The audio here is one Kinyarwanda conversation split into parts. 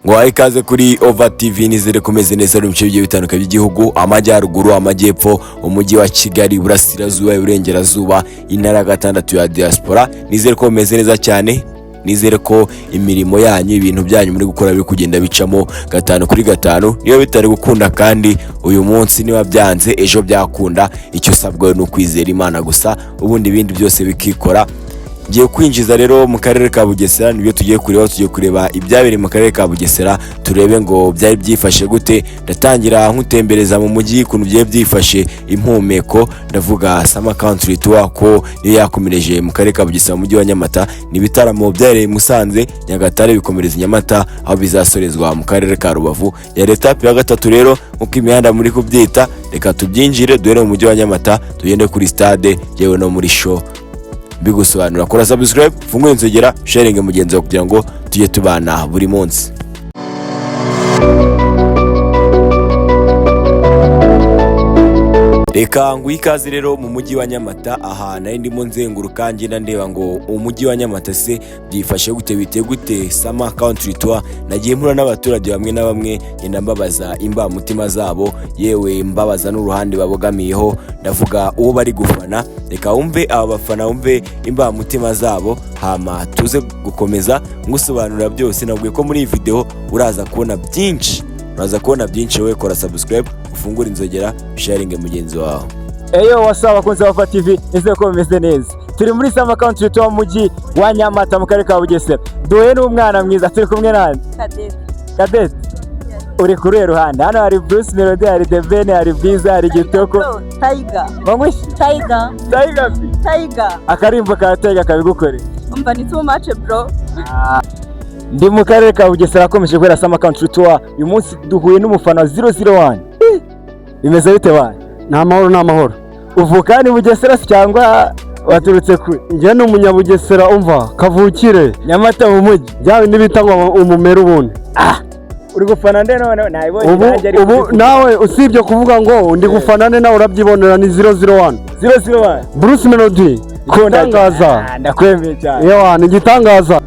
ngo ikaze kuri Over TV nizere kumeze neza mu bice bigiye bitandukanye by'igihugu, amajyaruguru, amajyepfo, umujyi wa Kigali, burasirazuba, iburengerazuba, intara gatandatu ya diaspora. Nizere ko meze neza cyane, nizere ko imirimo yanyu, ibintu byanyu muri gukora biri kugenda bicamo gatanu kuri gatanu. Niyo bitari gukunda kandi uyu munsi niba byanze ejo byakunda, icyo usabwa ni ukwizera Imana gusa, ubundi ibindi byose bikikora. Ngiye kwinjiza rero mu karere ka Bugesera, nibyo tugiye kureba ibyabereye mu karere ka Bugesera, turebe ngo byari byifashe gute. Ndatangira nkutembereza mu mujyi kuntu byaye byifashe impumeko, ndavuga Summer Country Tour ko niyo yakomereje mu karere ka Bugesera mu mujyi wa Nyamata. Ni bitaramo byareye Musanze, Nyagatare, bikomereza Nyamata, aho bizasorezwa mu karere ka Rubavu. Ya leta ya gatatu rero nkuko imihanda muri kubyita, reka tubyinjire duhere mu mujyi wa Nyamata, tugende kuri stade yewe no muri show. Bigusobanura kora subscribe, fungura inzogera, sharing mugenzi wawe kugira ngo tujye tubana buri munsi. Reka nguhe ikaze rero mu mujyi wa Nyamata, aha nari ndimo nzenguruka ngenda ndeba ngo umujyi wa Nyamata se byifashe gute, bite gute Summer Country Tour. Nagiye mpura n'abaturage bamwe na bamwe, ngenda mbabaza imba mutima zabo, yewe mbabaza n'uruhande babogamiyeho, ndavuga uwo bari gufana. Reka wumve aba bafana, wumve imba mutima zabo, hama tuze gukomeza ngusobanurira byose. Nabwiye ko muri iyi video uraza kubona byinshi, we kora subscribe, ufungura inzogera, sharing mugenzi wawe. Eyo wasaba kunze Over TV, nizeye ko bimeze neza. Turi muri Summer Country Tour mu mujyi wa Nyamata mu karere ka Bugesera. Duhe n'umwana mwiza, turi kumwe nande? Cadet. Uri kuri ruhande. Hano hari Bruce Melody, hari The Ben, hari Biza, hari Gitoko. Tiger. Akarimbo ka Tiger kabigukore. Umva ni too much bro. Ndi mu karere ka Bugesera akomeje kwera Summer Country Tour. Uyu munsi duhuye n'umufana 001. Bimeze bite bana? N'amahoro. Uvuka ni Bugesera cyangwa waturutse kure? Njye ni umunyabugesera, umva kavukire Nyamata mu mujyi. Byawe nibitangwa umumero ubundi. Uri gufana nde none? Nayibonye nanjye ari. Ubu nawe usibye kuvuga ngo ndi gufana nde, nawe urabyibonera ni 001. Bruce Melody. Igitangaza. Ndakwemeye cyane. Yewe ni igitangaza.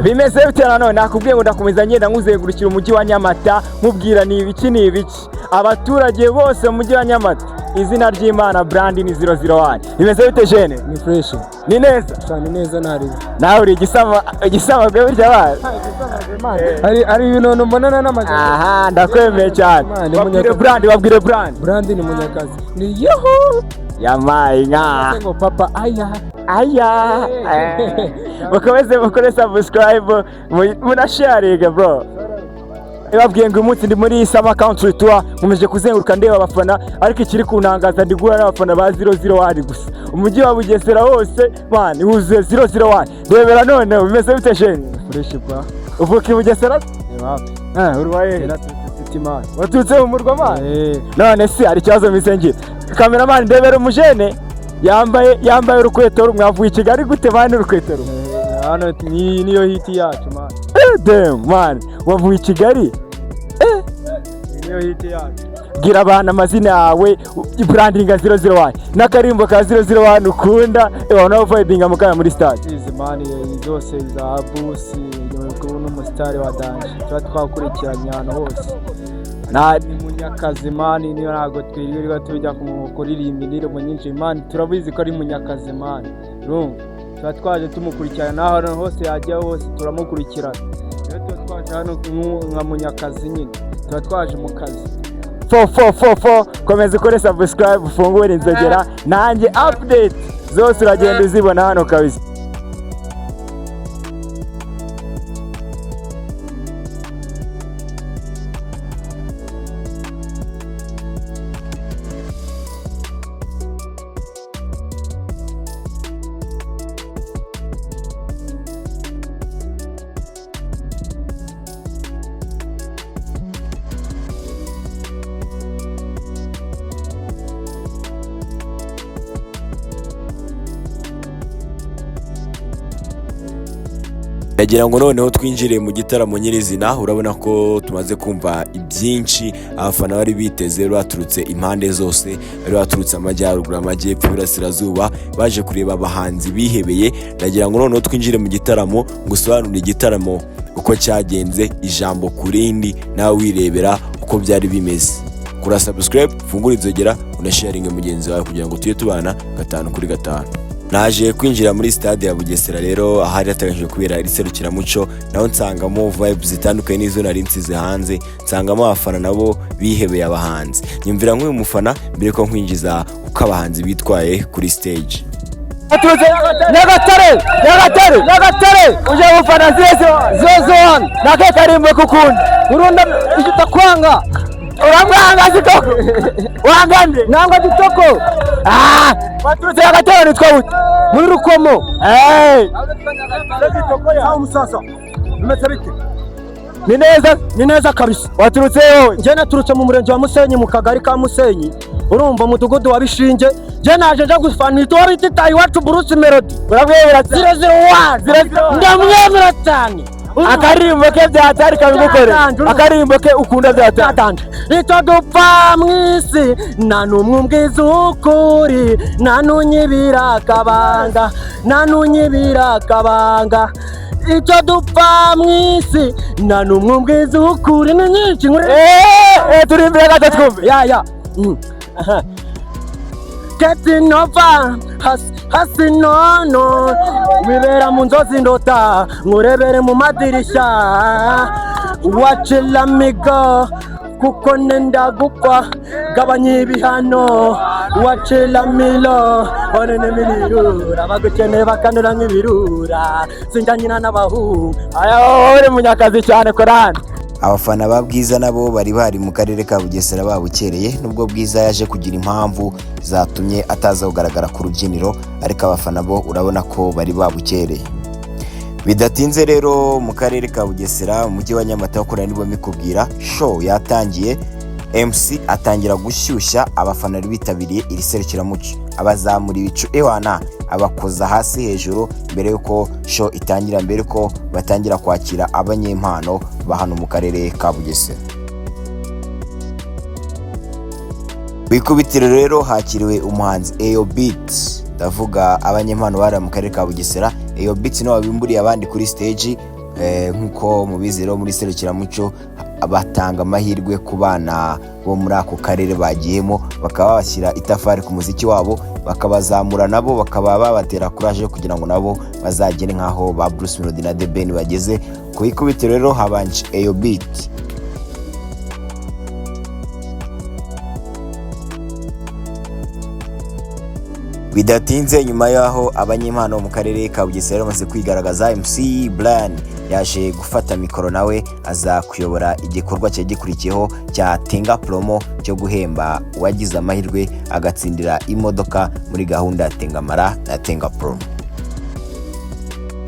Bimeze bite none? Nakubwiye ngo ndakomeza ngenda nkuzengurukira umujyi wa Nyamata, mubwira ni ibiki abaturage bose mu mujyi wa Nyamata. Izina ry'Imana brand ni 001. Bimeze bite jene? Ni fresh. Ni neza? Cyane neza nari. Nawe uri igisama gwe burya bana. Ari ibintu mbonana n'amajyambere. Aha, ndakwemeye cyane. Babwire brand. Brand ni munyakazi. Ni yoho. Yamaye nka. Ngo papa aya. Bakomeze mukore subscribe, munasharinga bro. Babwiye ngo umunsi ndi muri Summer Country Tour, nkomeje kuzenguruka ndeba abafana, ariko ikiri kuntangaza ndi guhura n'abafana ba 001 gusa. Umujyi wa Bugesera wose man wuzuye 001. Rebera none bimeze bite sheni? Fresh bwa. Uvuka i Bugesera? Urwaye? Titima. Watutse mu murwa man? None si ari cyazo misenge. Cameraman ndebera umujene yambaye urukweto rumwe, avuye i Kigali gute bane urukweto rumwe? Hano niyo hit yacu man. Damn man, wavuye i Kigali? Niyo hit yacu. Gira abana amazina yawe, brandinga 001 n'akarimbo ka 001 ukunda, nawe vibinga mukaya muri stade. Izi man zose za busi n'umustar wa dance, twakurikiranye hano hose. Ni munyakazi man, niyo ntago twiriwe tujya kumukuririmba indirimbo nyinshi man, turabizi ko ari munyakazi man. Tuba twaje tumukurikirana naho hose yajya hose turamukurikirana. Rero tuba twaje hano nka munyakazi nyine, tuba twaje mu kazi. 4 komeza ukore subscribe, ufungure inzogera, nanjye update zose uragenda uzibona hano kabisa. Yagira ngo noneho twinjire mu gitaramo nyirizina. Urabona ko tumaze kumva ibyinshi abafana bari biteze, baturutse impande zose, bari baturutse amajyaruguru, amajyepfo, iburasirazuba, baje kureba abahanzi bihebeye. Nagira ngo noneho twinjire mu gitaramo, ngusobanurire igitaramo uko cyagenze ijambo ku rindi nawe wirebera uko byari bimeze. Kura subscribe, fungura inzogera, unasharinge mugenzi wawe kugira ngo tujye tubana 5/5. Naje kwinjira muri stade ya Bugesera rero ahari hateganyijwe kubera iri serukiramuco, naho nsangamo vibes zitandukanye n'izo nari nsize hanze, nsangamo abafana nabo bihebeye abahanzi. Nyumvira nk'uyu mufana mbere ko nkwinjiza uko abahanzi bitwaye kuri stage. Nyagatare uje gufana zozo nake karimbo kukunda urunda itakwanga uramwanga zitoko wangande nangwa zitoko baturutse Nyagatare nitwa buti muri rukomo zitoko ya musasa umetse bite ni neza kabisa. Waturutse wowe? Nje naturutse mu murenge wa Musenyi mu kagari ka Musenyi, urumva mudugudu wa Bishinge. Je naje nja gufana itori titayi wacu Bruce Melody urabwira 001 ndamwemera cyane. Akarimbo ke byatari kabigukore, akarimbo ke ukunda byatari ito dupfa mwisi nanumwumwiza ukuri nanunyibira kabanga icyo dupfa mwisi nanumwumwiza ukuri ni nyinshi turi imbere gato twumve ya Ketinova hasi nono wibera mu nzozi ndota nkurebere mu madirishya wacila migo kuko nenda gupfa gabanya ibihano wacila milo onene milirura bagukeneye bakanura nk'ibirura sinjanyina n'abahungu uri munyakazi cyane korani. Abafana ba Bwiza nabo bari bari mu karere ka Bugesera babukereye, nubwo Bwiza yaje kugira impamvu zatumye ataza kugaragara ku rubyiniro, ariko abafana bo urabona ko bari babukereye. Bidatinze rero mu karere ka Bugesera umujyi wa Nyamata wakora nibo mikubwira show yatangiye, MC atangira gushyushya abafana bari bitabiriye iri serukiramuco, abazamura ibicu ewana abakoza hasi hejuru mbere yuko show itangira, mbere ko batangira kwakira abanyempano bahano mu karere ka Bugesera. Bikubitiro rero hakiriwe umuhanzi Ibyo, ndavuga abanyempano bari mu karere ka Bugesera. Ibyo no wabimburiye abandi kuri stage, nkuko mubizi rero muri serukiramuco batanga amahirwe ku bana bo muri ako karere bagiyemo, bakaba bashyira itafari ku muziki wabo, bakabazamura nabo, bakaba babatera courage kugira ngo nabo bazagere nkaho ba Bruce Melody na The Ben bageze. Ku ikubitiro rero habanje Ibyo. Bidatinze nyuma yaho abanyempano mu karere ka Bugesera bamaze kwigaragaza, MC Brian yaje gufata mikoro nawe aza kuyobora igikorwa cye gikurikiyeho cya Tenga Promo cyo guhemba uwagize amahirwe agatsindira imodoka muri gahunda ya Tengamara na Tenga Promo.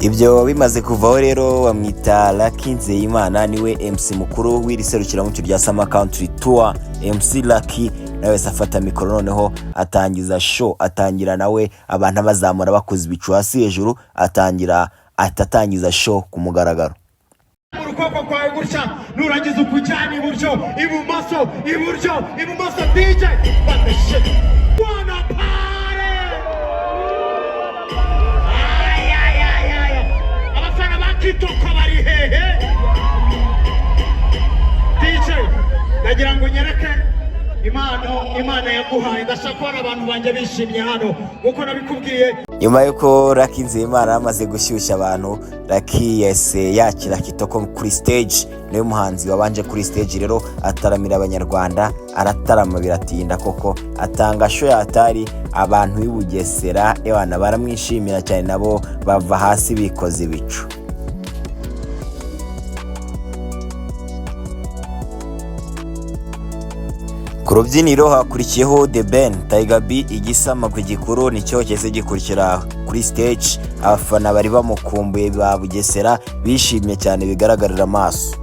Ibyo bimaze kuvaho rero bamwita Lucky Nzeyimana, niwe MC mukuru w'iri serukiramuco rya Summer Country Tour. MC Lucky nawe afata mikoro noneho atangiza show, atangira nawe abantu bazamura bakoze ibicu hasi hejuru, atatangiza show ku mugaragaro. Urukoko kwawe gutya nurangiza ukujyana iburyo ibumoso DJ batashye wana pare abafana bakitoko bari hehe DJ nagira ngo nyereke Imana yaguhaye, ndashaka abantu banje bishimye hano uko nabikubwiye. Nyuma yuko Lucky Nzeyimana amaze gushyushya abantu, Lucky yese yakira kitoko kuri stage, niwe muhanzi wabanje kuri stage rero ataramira abanyarwanda, aratarama biratinda koko, atanga show yatari abantu b'Ibugesera ewana baramwishimira cyane, nabo bava hasi bikoze ibicu. Ku rubyiniro hakurikiyeho The Ben, Tiger B, igisama ku gikuru nicyo cyese gikurikira kuri stage. Abafana bari bamukumbuye ba Bugesera bishimye cyane bigaragarira amaso.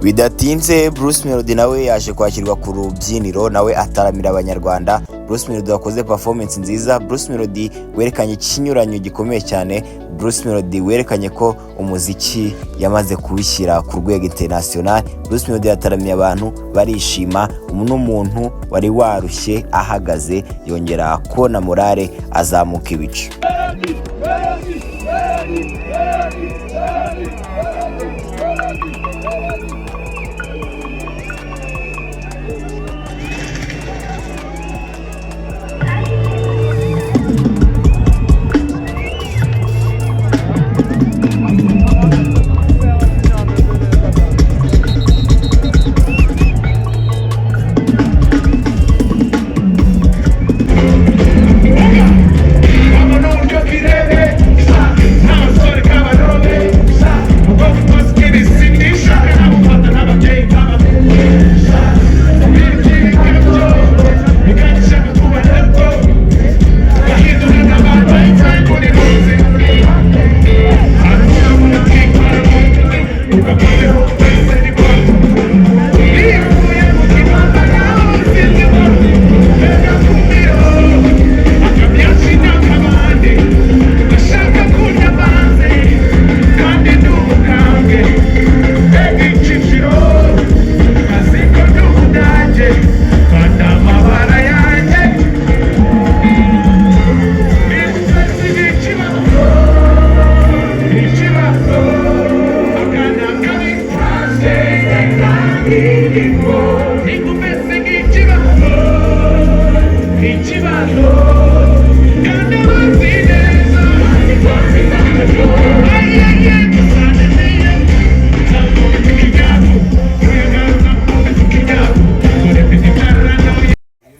Bidatinze Bruce Melody nawe yaje kwakirwa ku rubyiniro, nawe ataramira abanyarwanda. Bruce Melody wakoze performance nziza, Bruce Melody werekanye ikinyuranyo gikomeye cyane, Bruce Melody werekanye ko umuziki yamaze kubishyira ku rwego international. Bruce Melody yataramiye abantu barishima, n'umuntu wari warushye ahagaze yongera kubona morale azamuka ibicu.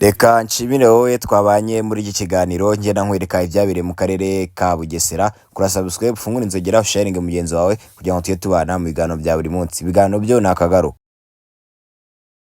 Reka nshimire wowe twabanye muri iki kiganiro, ngenda nkwereka ibyabereye mu karere ka Bugesera. Kora subscribe, fungura inzogera, sharing mugenzi wawe kugira ngo tujye tubana mu biganiro bya buri munsi. Ibiganiro byo nakagaruka.